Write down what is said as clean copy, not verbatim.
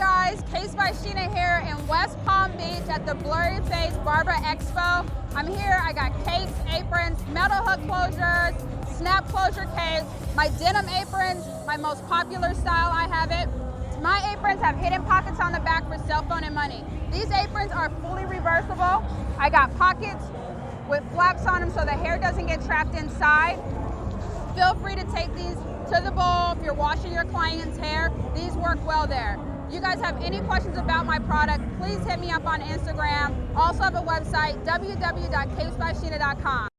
guys, Case by Sheena here in West Palm Beach at the Blurry Face Barber Expo. I'm here, I got capes, aprons, metal hook closures, snap closure capes, my denim aprons, my most popular style, I have it. My aprons have hidden pockets on the back for cell phone and money. These aprons are fully reversible. I got pockets with flaps on them so the hair doesn't get trapped inside. Feel free to take these to the bowl if you're washing your client's hair. These work well there. If you guys have any questions about my product, please hit me up on Instagram. Also have a website, www.capesbysheena.com.